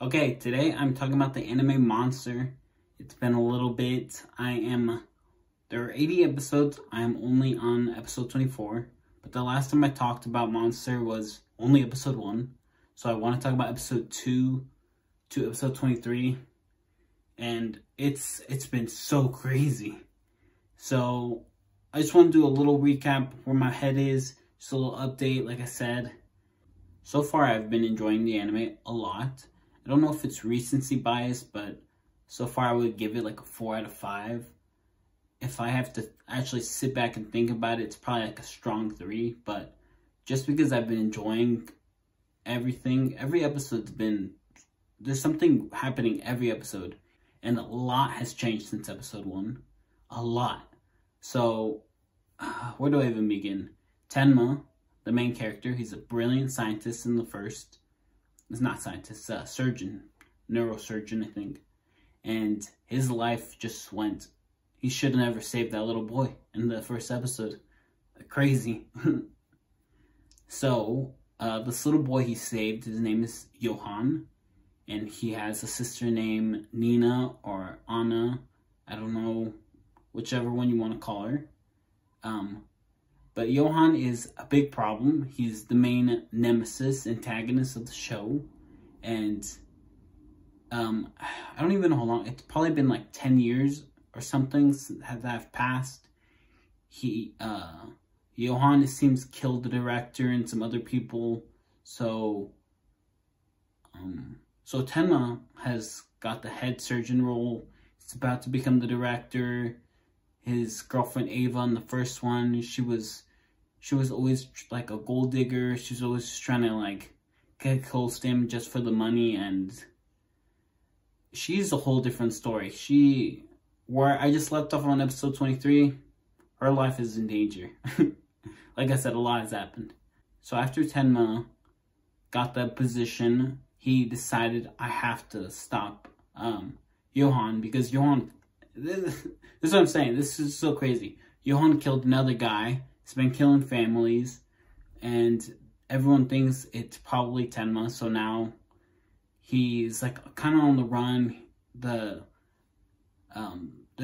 Okay, today I'm talking about the anime Monster. It's been a little bit. There are 80 episodes. I am only on episode 24. But the last time I talked about Monster was only episode 1. So I want to talk about episode 2 to episode 23. And it's been so crazy. So I just want to do a little recap where my head is. Just a little update, like I said. So far I've been enjoying the anime a lot. I don't know if it's recency bias, but so far I would give it like a 4 out of 5. If I have to actually sit back and think about it, it's probably like a strong 3. But just because I've been enjoying everything, every episode's been, there's something happening every episode. And a lot has changed since episode 1. A lot. So, where do I even begin? Tenma, the main character, he's a brilliant scientist in the first. It's not scientist, surgeon, neurosurgeon, I think. And his life just went, he should have never saved that little boy in the first episode. Crazy. So, this little boy he saved, his name is Johan. And he has a sister named Nina or Anna. I don't know, whichever one you want to call her. But Johan is a big problem. He's the main nemesis, antagonist of the show. And I don't even know how long. It's probably been like 10 years or something that have passed. Johan, it seems, killed the director and some other people. So Tenma has got the head surgeon role. He's about to become the director. His girlfriend Ava in the first one, she was always like a gold digger. She was always just trying to like get close to him just for the money, and she's a whole different story. Where I just left off on episode 23, her life is in danger. Like I said, a lot has happened. So after Tenma got that position, he decided, I have to stop Johan, because Johan, this is what I'm saying, this is so crazy. Johan killed another guy. He's been killing families, and everyone thinks it's probably Tenma. So now he's like kind of on the run. The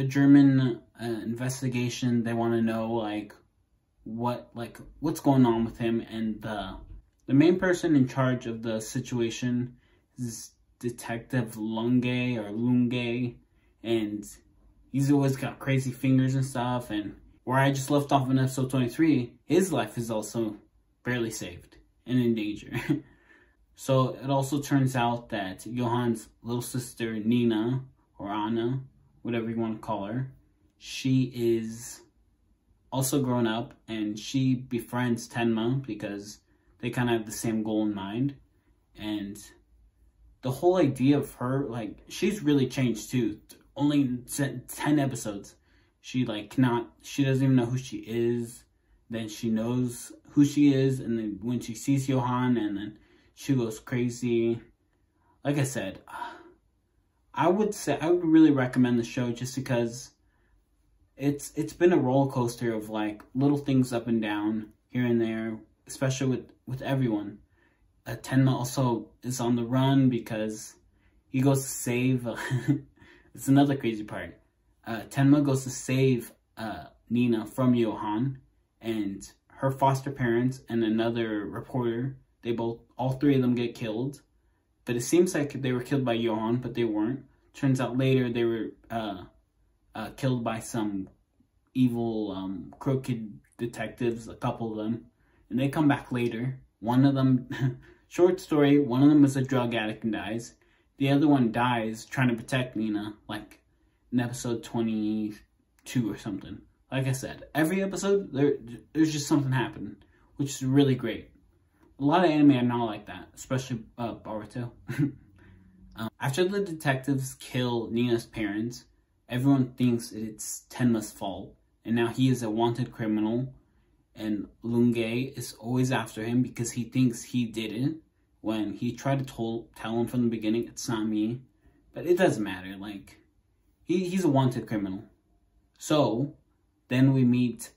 German investigation, they want to know like what's going on with him, and the main person in charge of the situation is Detective Lunge, and he's always got crazy fingers and stuff. And where I just left off in episode 23, his life is also barely saved and in danger. So it also turns out that Johan's little sister, Nina, or Anna, whatever you want to call her, she is also grown up, and she befriends Tenma because they kind of have the same goal in mind. And the whole idea of her, like, she's really changed too. Only 10 episodes. She doesn't even know who she is. Then she knows who she is, and then when she sees Johan, and then she goes crazy. Like I said, I would really recommend the show just because it's been a roller coaster of like little things up and down here and there, especially with everyone. Tenma also is on the run because he goes to save. It's another crazy part. Tenma goes to save Nina from Johan, and her foster parents and another reporter, all three of them get killed. But it seems like they were killed by Johan, but they weren't. Turns out later they were killed by some evil, crooked detectives, a couple of them. And they come back later. One of them, short story, one of them is a drug addict and dies. The other one dies trying to protect Nina, like in episode 22 or something. Like I said, every episode, there's just something happening, which is really great. A lot of anime are not like that, especially Boruto. After the detectives kill Nina's parents, everyone thinks it's Tenma's fault, and now he is a wanted criminal, and Lunge is always after him because he thinks he did it, when he tried to tell him from the beginning, it's not me. But it doesn't matter, like, he's a wanted criminal. So then we meet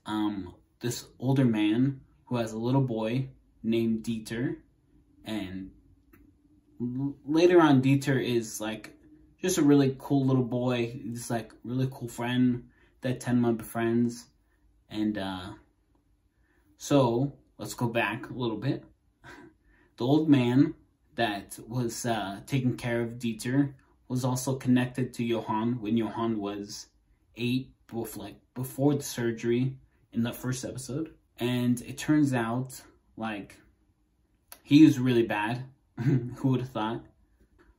this older man who has a little boy named Dieter, and later on, Dieter is like just a really cool little boy. He's like really cool friend that Tenma befriends. And so let's go back a little bit. The old man that was taking care of Dieter was also connected to Johan when Johan was 8, before the surgery in the first episode. And it turns out, like, he was really bad. Who would have thought?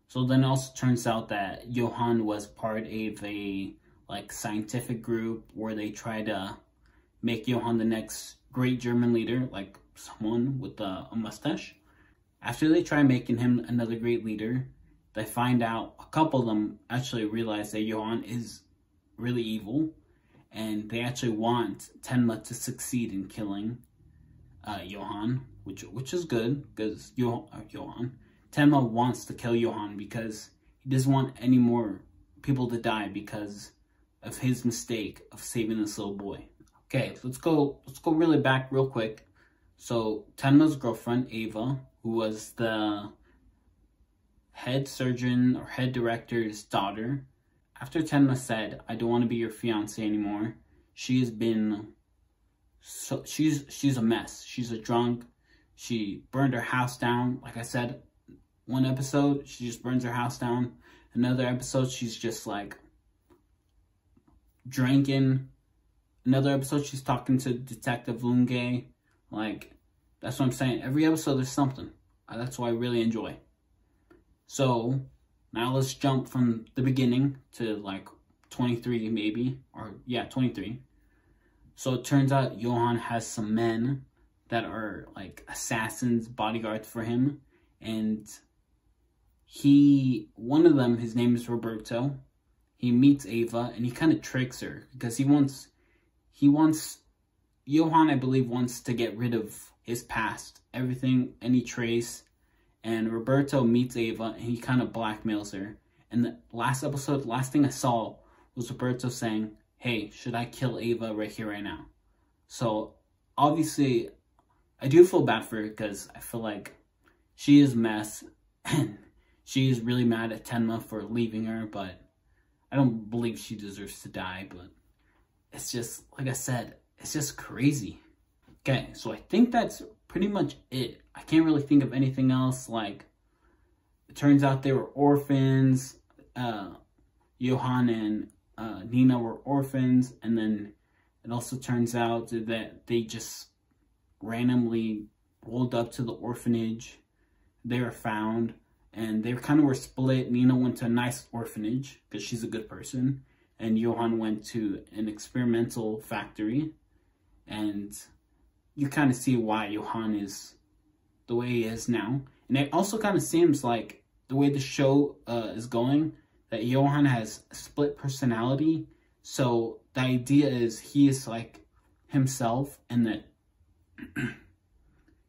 So then it also turns out that Johan was part of a, like, scientific group where they try to make Johan the next great German leader, like someone with a mustache. After they try making him another great leader, they find out, a couple of them actually realize that Johan is really evil, and they actually want Tenma to succeed in killing Johan, which is good, because Tenma wants to kill Johan because he doesn't want any more people to die because of his mistake of saving this little boy. Okay, let's go really back real quick. So Tenma's girlfriend, Ava, who was the head surgeon or head director's daughter, after Tenma said, "I don't want to be your fiance anymore," she has been she's a mess. She's a drunk. She burned her house down. Like I said, one episode she just burns her house down. Another episode she's just like drinking. Another episode she's talking to Detective Lunge. Like, that's what I'm saying. Every episode there's something. That's what I really enjoy. So now let's jump from the beginning to like 23 maybe, or yeah, 23. So it turns out Johan has some men that are like assassins, bodyguards for him, and one of them, his name is Roberto. He meets Ava and he kind of tricks her because Johan, I believe, wants to get rid of his past, everything, any trace. And Roberto meets Ava and he kind of blackmails her. And the last episode, last thing I saw was Roberto saying, "Hey, should I kill Ava right here, right now?" So obviously, I do feel bad for her because I feel like she is a mess and she is really mad at Tenma for leaving her, but I don't believe she deserves to die. But it's just, like I said, it's just crazy. Okay, so I think that's pretty much it. I can't really think of anything else. Like, it turns out they were orphans. Johan and Nina were orphans, and then it also turns out that they just randomly rolled up to the orphanage. They were found, and they kind of were split. Nina went to a nice orphanage because she's a good person, and Johan went to an experimental factory. And you kind of see why Johan is the way he is now. And it also kind of seems like the way the show is going, that Johan has a split personality. So the idea is he is like himself, and that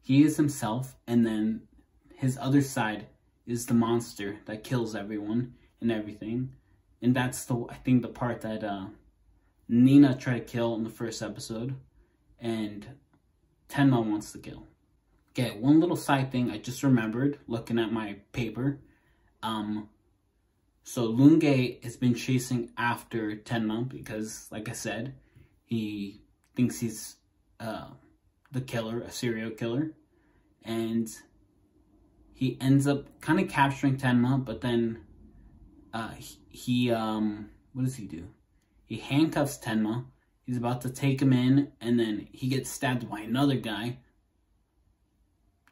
he is himself, and then his other side is the monster that kills everyone and everything. And that's I think the part that Nina tried to kill in the first episode, and Tenma wants to kill. Okay, one little side thing I just remembered looking at my paper. So Lunge has been chasing after Tenma because, like I said, he thinks he's the killer, a serial killer. And he ends up kind of capturing Tenma, but then what does he do? He handcuffs Tenma. He's about to take him in, and then he gets stabbed by another guy.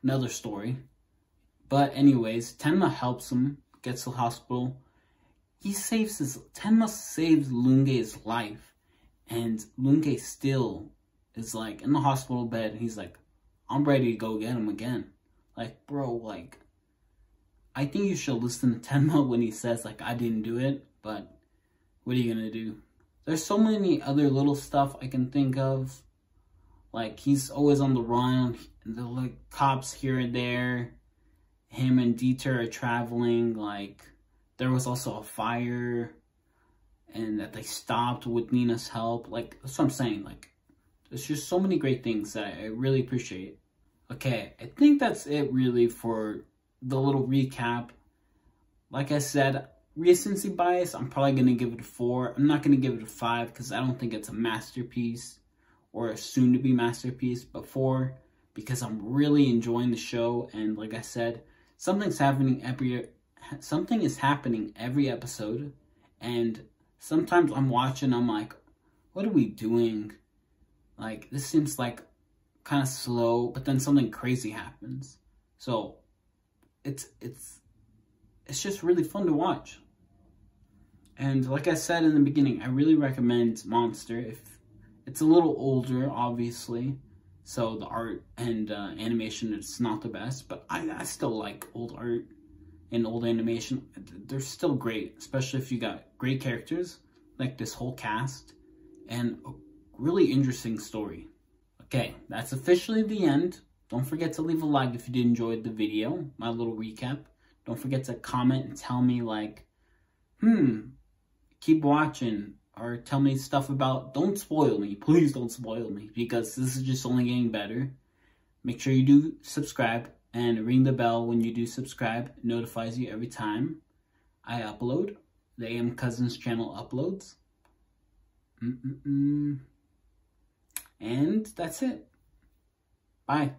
Another story. But anyways, Tenma helps him, gets to the hospital. Tenma saves Lunge's life. And Lunge still is like in the hospital bed, and he's like, "I'm ready to go get him again." Like, bro, like, I think you should listen to Tenma when he says, like, "I didn't do it," but what are you gonna do? There's so many other little stuff I can think of. Like, he's always on the run. The like cops here and there. Him and Dieter are traveling. Like, there was also a fire, and that they stopped with Nina's help. Like, that's what I'm saying. Like, there's just so many great things that I really appreciate. Okay, I think that's it really for the little recap. Like I said, recency bias, I'm probably going to give it a 4. I'm not going to give it a 5 because I don't think it's a masterpiece or a soon-to-be masterpiece, but 4 because I'm really enjoying the show. And like I said, something is happening every episode. And sometimes I'm watching, I'm like, what are we doing? Like, this seems like kind of slow, but then something crazy happens. So it's just really fun to watch. And like I said in the beginning, I really recommend Monster. If it's a little older, obviously, so the art and animation is not the best, but I still like old art and old animation. They're still great, especially if you got great characters like this whole cast and a really interesting story. Okay, that's officially the end. Don't forget to leave a like if you did enjoy the video, my little recap. Don't forget to comment and tell me like, keep watching, or tell me stuff about, don't spoil me, please don't spoil me, because this is just only getting better. Make sure you do subscribe and ring the bell when you do subscribe. It notifies you every time I upload. The AM Cousins channel uploads. And that's it. Bye.